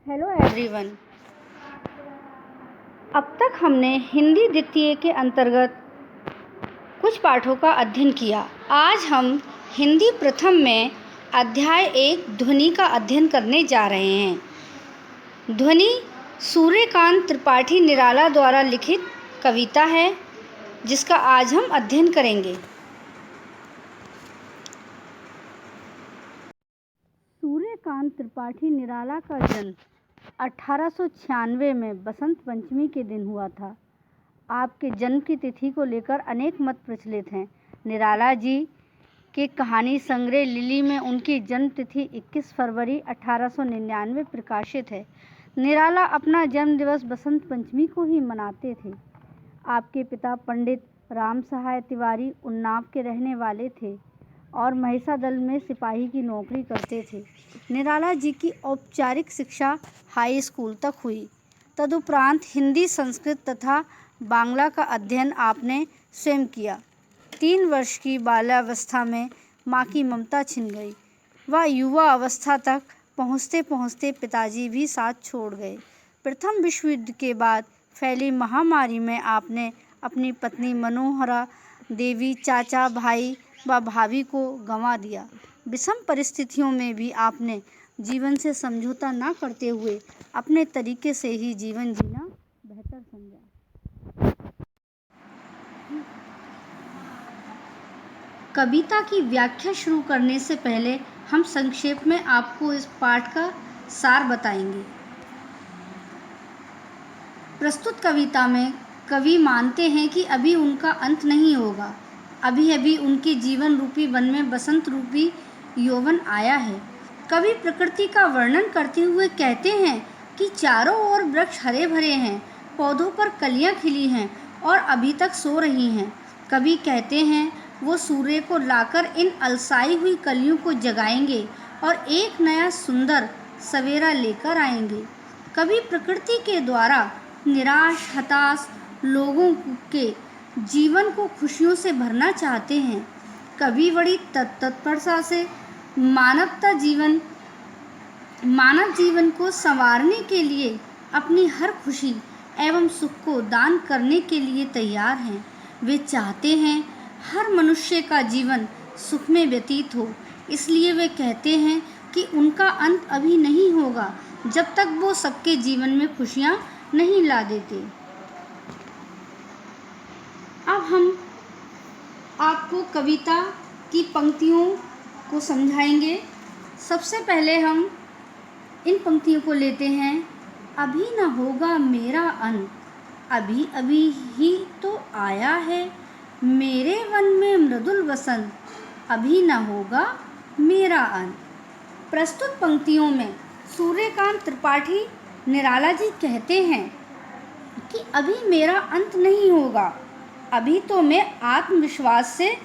Hello everyone. अब तक हमने हिंदी द्वितीय के अंतर्गत कुछ पाठों का अध्ययन किया। आज हम हिंदी प्रथम में अध्याय 1 ध्वनि का अध्ययन करने जा रहे हैं। ध्वनि सूर्यकांत त्रिपाठी निराला द्वारा लिखित कविता है जिसका आज हम अध्ययन करेंगे। सूर्यकांत त्रिपाठी निराला का जन्म 1896 में बसंत पंचमी के दिन हुआ था। आपके जन्म की तिथि को लेकर अनेक मत प्रचलित हैं। निराला जी के कहानी संग्रह लिली में उनकी जन्म तिथि 21 फरवरी 1899 प्रकाशित है। निराला अपना जन्म दिवस बसंत पंचमी को ही मनाते थे। आपके पिता पंडित राम सहाय तिवारी उन्नाव के रहने वाले थे और महिषादल में सिपाही की नौकरी करते थे। निराला जी की औपचारिक शिक्षा हाई स्कूल तक हुई। तदुपरांत हिंदी, संस्कृत तथा बांग्ला का अध्ययन आपने स्वयं किया। 3 वर्ष की बाल्यावस्था में माँ की ममता छिन गई। वह युवा अवस्था तक पहुँचते पहुँचते पिताजी भी साथ छोड़ गए। प्रथम विश्व युद्ध के बाद फैली महामारी में आपने अपनी पत्नी मनोहरा देवी, चाचा, भाई व भाभी को गंवा दिया। विषम परिस्थितियों में भी आपने जीवन से समझौता न करते हुए अपने तरीके से ही जीवन जीना बेहतर समझा। कविता की व्याख्या शुरू करने से पहले हम संक्षेप में आपको इस पाठ का सार बताएंगे। प्रस्तुत कविता में कवि मानते हैं कि अभी उनका अंत नहीं होगा। अभी अभी उनके जीवन रूपी वन में बसंत रूपी यौवन आया है। कवि प्रकृति का वर्णन करते हुए कहते हैं कि चारों ओर वृक्ष हरे भरे हैं, पौधों पर कलियां खिली हैं और अभी तक सो रही हैं। कवि कहते हैं वो सूर्य को लाकर इन अलसाई हुई कलियों को जगाएंगे और एक नया सुंदर सवेरा लेकर आएंगे। कवि प्रकृति के द्वारा निराश, हताश लोगों के जीवन को खुशियों से भरना चाहते हैं। कवि बड़ी तत्परता से मानव जीवन को संवारने के लिए अपनी हर खुशी एवं सुख को दान करने के लिए तैयार हैं। वे चाहते हैं हर मनुष्य का जीवन सुख में व्यतीत हो, इसलिए वे कहते हैं कि उनका अंत अभी नहीं होगा जब तक वो सबके जीवन में खुशियाँ नहीं ला देते। अब हम आपको कविता की पंक्तियों को समझाएंगे। सबसे पहले हम इन पंक्तियों को लेते हैं। अभी न होगा मेरा अंत, अभी अभी ही तो आया है मेरे वन में मृदुल वसंत, अभी न होगा मेरा अंत। प्रस्तुत पंक्तियों में सूर्यकांत त्रिपाठी निराला जी कहते हैं कि अभी मेरा अंत नहीं होगा, अभी तो मैं आत्मविश्वास से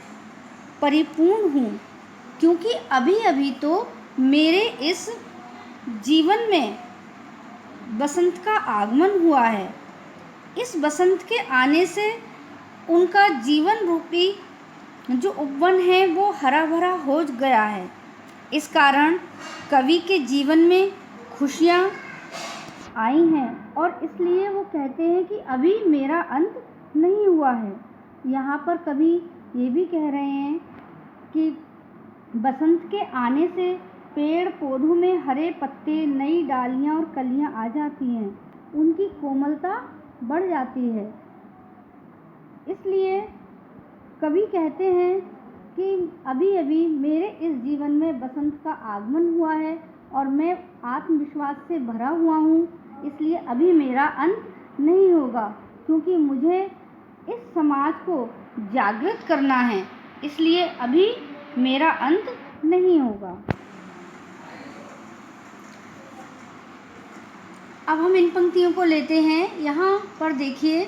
परिपूर्ण हूँ, क्योंकि अभी अभी तो मेरे इस जीवन में बसंत का आगमन हुआ है। इस बसंत के आने से उनका जीवन रूपी जो उपवन है वो हरा भरा हो गया है। इस कारण कवि के जीवन में खुशियाँ आई हैं और इसलिए वो कहते हैं कि अभी मेरा अंत नहीं हुआ है। यहाँ पर कवि ये भी कह रहे हैं कि बसंत के आने से पेड़ पौधों में हरे पत्ते, नई डालियाँ और कलियाँ आ जाती हैं, उनकी कोमलता बढ़ जाती है। इसलिए कवि कहते हैं कि अभी अभी मेरे इस जीवन में बसंत का आगमन हुआ है और मैं आत्मविश्वास से भरा हुआ हूँ, इसलिए अभी मेरा अंत नहीं होगा, क्योंकि मुझे इस समाज को जागृत करना है, इसलिए अभी मेरा अंत नहीं होगा। अब हम इन पंक्तियों को लेते हैं। यहाँ पर देखिए,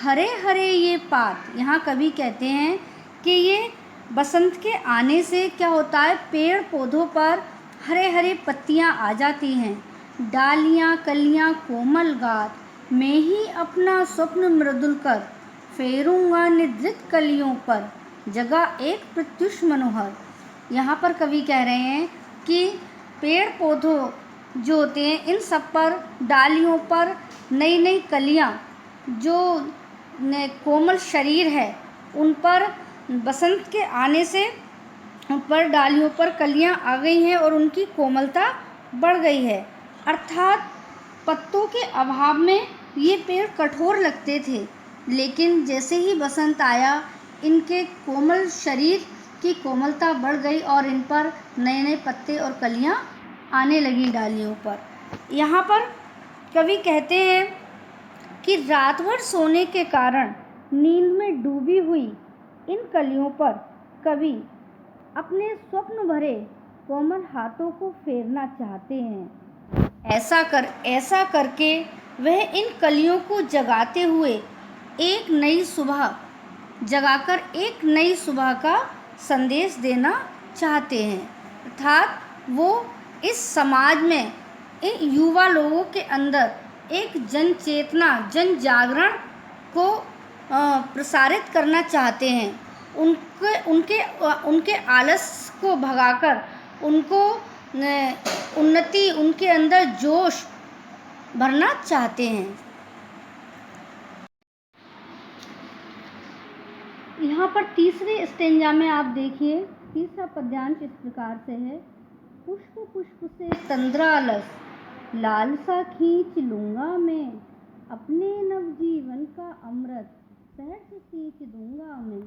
हरे हरे ये पात। यहाँ कवि कहते हैं कि ये बसंत के आने से क्या होता है, पेड़ पौधों पर हरे हरे पत्तियाँ आ जाती हैं, डालियाँ कलियाँ कोमल गात, मैं ही अपना स्वप्न मृदुल कर फेरूंगा निद्रित कलियों पर, जगह एक प्रत्युष मनोहर। यहाँ पर कवि कह रहे हैं कि पेड़ पौधों जो होते हैं, इन सब पर, डालियों पर नई नई कलियां, जो कोमल शरीर है उन पर बसंत के आने से पर डालियों पर कलियां आ गई हैं और उनकी कोमलता बढ़ गई है। अर्थात पत्तों के अभाव में ये पेड़ कठोर लगते थे, लेकिन जैसे ही बसंत आया इनके कोमल शरीर की कोमलता बढ़ गई और इन पर नए नए पत्ते और कलियां आने लगी डालियों पर। यहाँ पर कवि कहते हैं कि रात भर सोने के कारण नींद में डूबी हुई इन कलियों पर कवि अपने स्वप्न भरे कोमल हाथों को फेरना चाहते हैं। ऐसा करके वह इन कलियों को जगाकर एक नई सुबह का संदेश देना चाहते हैं। अर्थात वो इस समाज में इन युवा लोगों के अंदर एक जन चेतना, जन जागरण को प्रसारित करना चाहते हैं। उनके आलस को भगाकर उनको उन्नति, उनके अंदर जोश भरना चाहते हैं। यहाँ पर तीसरे स्टेंजा में आप देखिए, तीसरा पद्यांश इस प्रकार से है। पुष्प पुष्प से तंद्रालस, लालसा खींच लूँगा मैं, अपने नवजीवन का अमृत सहर्ष सींच दूँगा मैं,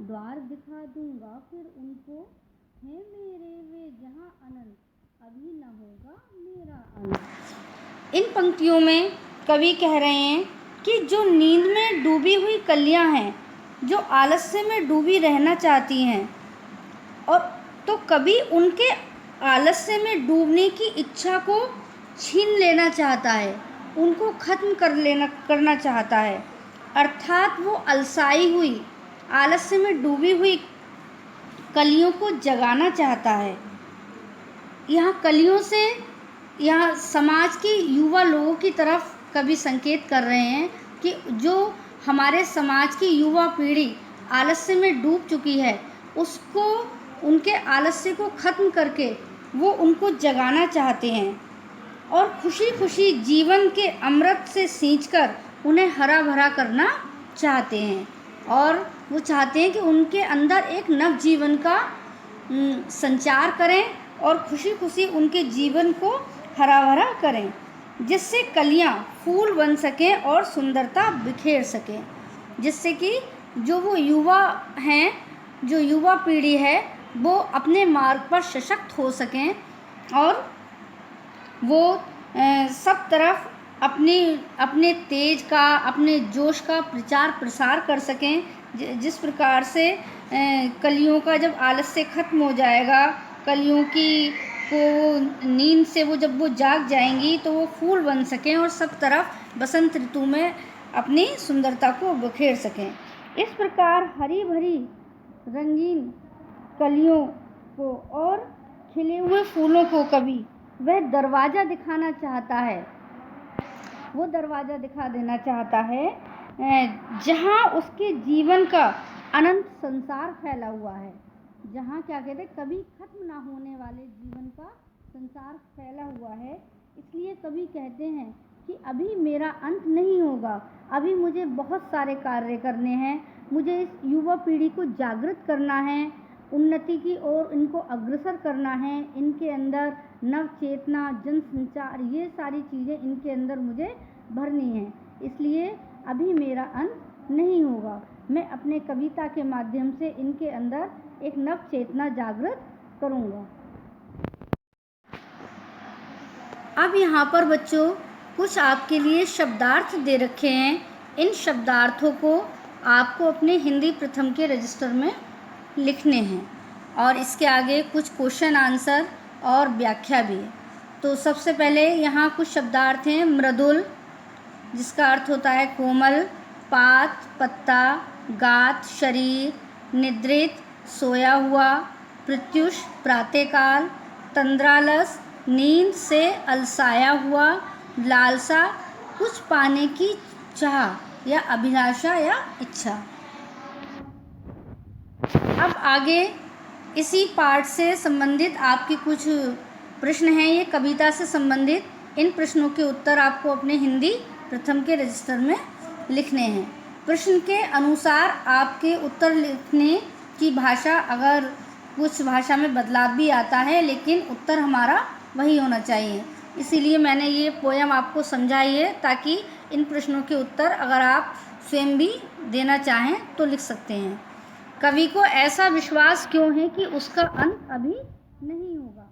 द्वार दिखा दूँगा फिर उनको, है मेरे वे जहाँ अनंत, अभी न होगा मेरा अंत। इन पंक्तियों में कवि कह रहे हैं कि जो नींद में डूबी हुई कलियां हैं, जो आलस्य में डूबी रहना चाहती हैं, और तो कवि उनके आलस्य में डूबने की इच्छा को छीन लेना चाहता है, उनको खत्म करना चाहता है। अर्थात वो अलसाई हुई, आलस्य में डूबी हुई कलियों को जगाना चाहता है। यहाँ समाज के युवा लोगों की तरफ कवि संकेत कर रहे हैं कि जो हमारे समाज की युवा पीढ़ी आलस्य में डूब चुकी है, उसको, उनके आलस्य को खत्म करके वो उनको जगाना चाहते हैं और खुशी खुशी जीवन के अमृत से सींचकर उन्हें हरा भरा करना चाहते हैं। और वो चाहते हैं कि उनके अंदर एक नव जीवन का संचार करें और खुशी खुशी उनके जीवन को हरा भरा करें, जिससे कलियां फूल बन सकें और सुंदरता बिखेर सकें, जिससे कि जो वो युवा हैं, जो युवा पीढ़ी है, वो अपने मार्ग पर सशक्त हो सकें और वो सब तरफ अपने तेज का, अपने जोश का प्रचार प्रसार कर सकें। जिस प्रकार से कलियों का जब आलस्य खत्म हो जाएगा, कलियों की को नींद से जब वो जाग जाएंगी तो वो फूल बन सकें और सब तरफ बसंत ऋतु में अपनी सुंदरता को बिखेर सकें। इस प्रकार हरी भरी रंगीन कलियों को और खिले हुए फूलों को कवि वह दरवाज़ा दिखाना चाहता है, वो दरवाज़ा दिखा देना चाहता है जहाँ उसके जीवन का अनंत संसार फैला हुआ है, जहाँ क्या कहते हैं, कभी खत्म ना होने वाले जीवन का संसार फैला हुआ है। इसलिए कवि कहते हैं कि अभी मेरा अंत नहीं होगा, अभी मुझे बहुत सारे कार्य करने हैं, मुझे इस युवा पीढ़ी को जागृत करना है, उन्नति की ओर इनको अग्रसर करना है, इनके अंदर नव चेतना, जन संचार, ये सारी चीज़ें इनके अंदर मुझे भरनी है। इसलिए अभी मेरा अंत नहीं होगा, मैं अपने कविता के माध्यम से इनके अंदर एक नव चेतना जागृत करूँगा। अब यहाँ पर बच्चों कुछ आपके लिए शब्दार्थ दे रखे हैं। इन शब्दार्थों को आपको अपने हिंदी प्रथम के रजिस्टर में लिखने हैं और इसके आगे कुछ क्वेश्चन आंसर और व्याख्या भी है। तो सबसे पहले यहाँ कुछ शब्दार्थ हैं। मृदुल, जिसका अर्थ होता है कोमल, पात, पत्ता, गात, शरीर, निद्रित, सोया हुआ, प्रत्युष, प्रातःकाल, तंद्रालस, नींद से अलसाया हुआ, लालसा, कुछ पाने की चाह या अभिलाषा या इच्छा। अब आगे इसी पाठ से संबंधित आपकी कुछ प्रश्न हैं ये कविता से संबंधित। इन प्रश्नों के उत्तर आपको अपने हिंदी प्रथम के रजिस्टर में लिखने हैं। प्रश्न के अनुसार आपके उत्तर लिखने की भाषा, अगर कुछ भाषा में बदलाव भी आता है, लेकिन उत्तर हमारा वही होना चाहिए। इसीलिए मैंने ये पोयम आपको समझाई है, ताकि इन प्रश्नों के उत्तर अगर आप स्वयं भी देना चाहें तो लिख सकते हैं। कवि को ऐसा विश्वास क्यों है कि उसका अंत अभी नहीं होगा।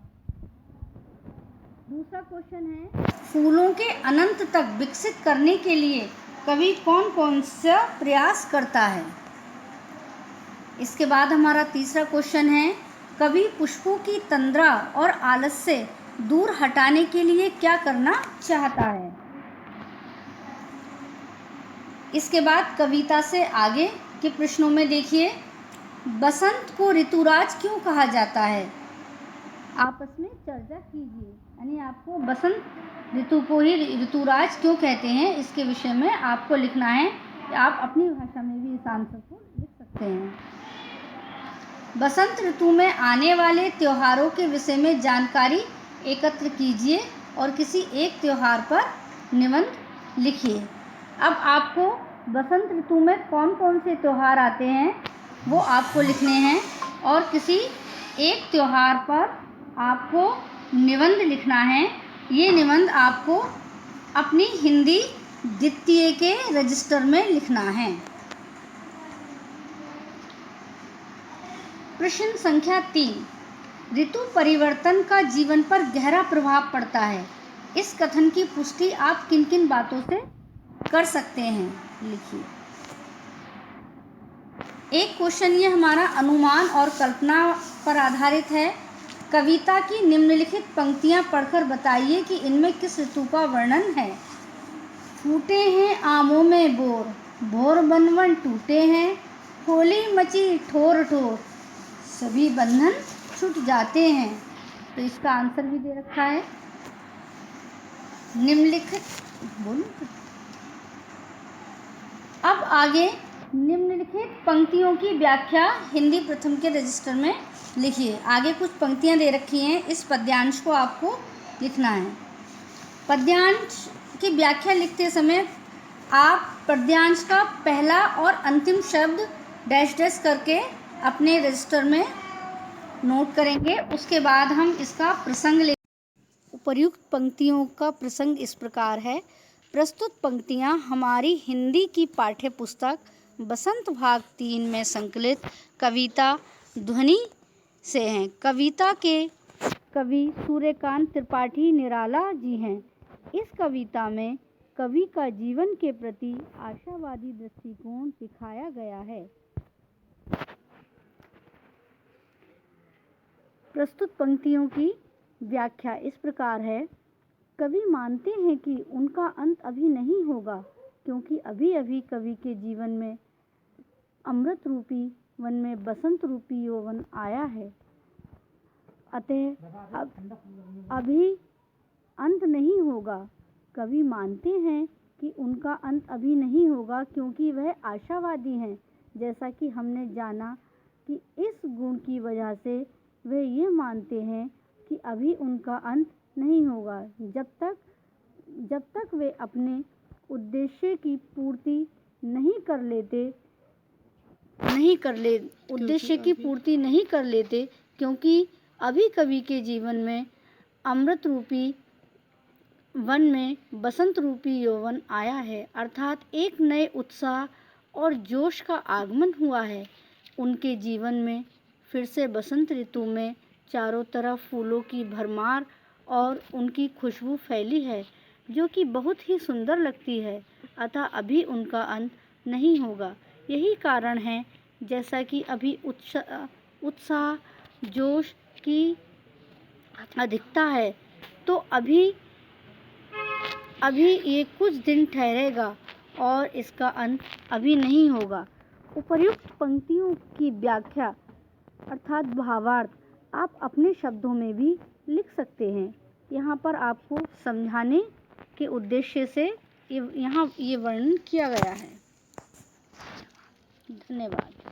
दूसरा क्वेश्चन है, फूलों के अनंत तक विकसित करने के लिए कवि कौन कौन सा प्रयास करता है। इसके बाद हमारा तीसरा क्वेश्चन है, कवि पुष्पों की तंद्रा और आलस से दूर हटाने के लिए क्या करना चाहता है। इसके बाद कविता से आगे के प्रश्नों में देखिए, बसंत को ऋतुराज क्यों कहा जाता है। आपस में चर्चा कीजिए, यानी आपको बसंत ऋतु को ही ऋतुराज क्यों कहते हैं, इसके विषय में आपको लिखना है। आप अपनी भाषा में भी इस आंसर को लिख सकते हैं। बसंत ऋतु में आने वाले त्योहारों के विषय में जानकारी एकत्र कीजिए और किसी एक त्योहार पर निबंध लिखिए। अब आपको बसंत ऋतु में कौन कौन से त्योहार आते हैं वो आपको लिखने हैं, और किसी एक त्योहार पर आपको निबंध लिखना है। ये निबंध आपको अपनी हिंदी द्वितीय के रजिस्टर में लिखना है। प्रश्न संख्या 3, ऋतु परिवर्तन का जीवन पर गहरा प्रभाव पड़ता है। इस कथन की पुष्टि आप किन किन बातों से कर सकते हैं, लिखिए। एक क्वेश्चन ये हमारा अनुमान और कल्पना पर आधारित है। कविता की निम्नलिखित पंक्तियां पढ़कर बताइए कि इनमें किस ऋतु का वर्णन है। फूटे हैं आमों में बोर, भोर बनवन टूटे हैं, होली मची ठोर ठोर, सभी बंधन छूट जाते हैं। तो इसका आंसर भी दे रखा है। निम्नलिखित अब आगे निम्नलिखित पंक्तियों की व्याख्या हिंदी प्रथम के रजिस्टर में लिखिए। आगे कुछ पंक्तियां दे रखी हैं, इस पद्यांश को आपको लिखना है। पद्यांश की व्याख्या लिखते समय आप पद्यांश का पहला और अंतिम शब्द डैश डैश करके अपने रजिस्टर में नोट करेंगे। उसके बाद हम इसका प्रसंग ले। उपर्युक्त पंक्तियों का प्रसंग इस प्रकार है। प्रस्तुत पंक्तियां हमारी हिंदी की पाठ्य पुस्तक बसंत भाग 3 में संकलित कविता ध्वनि से हैं। कविता के कवि सूर्यकांत त्रिपाठी निराला जी हैं। इस कविता में कवि का जीवन के प्रति आशावादी दृष्टिकोण दिखाया गया है। प्रस्तुत पंक्तियों की व्याख्या इस प्रकार है। कवि मानते हैं कि उनका अंत अभी नहीं होगा, क्योंकि अभी अभी कवि के जीवन में अमृत रूपी वन में बसंत रूपी यौवन आया है। अतः अभी अंत नहीं होगा। कवि मानते हैं कि उनका अंत अभी नहीं होगा, क्योंकि वह आशावादी हैं। जैसा कि हमने जाना कि इस गुण की वजह से वे ये मानते हैं कि अभी उनका अंत नहीं होगा, जब तक वे अपने उद्देश्य की पूर्ति नहीं कर लेते, क्योंकि अभी कवि के जीवन में अमृत रूपी वन में बसंत रूपी यौवन आया है, अर्थात एक नए उत्साह और जोश का आगमन हुआ है। उनके जीवन में फिर से बसंत ऋतु में चारों तरफ फूलों की भरमार और उनकी खुशबू फैली है, जो कि बहुत ही सुंदर लगती है। अतः अभी उनका अंत नहीं होगा। यही कारण है, जैसा कि अभी उत्साह जोश की अधिकता है, तो अभी ये कुछ दिन ठहरेगा और इसका अंत अभी नहीं होगा। उपर्युक्त पंक्तियों की व्याख्या अर्थात भावार्थ आप अपने शब्दों में भी लिख सकते हैं। यहाँ पर आपको समझाने के उद्देश्य से यहाँ ये वर्णन किया गया है। धन्यवाद।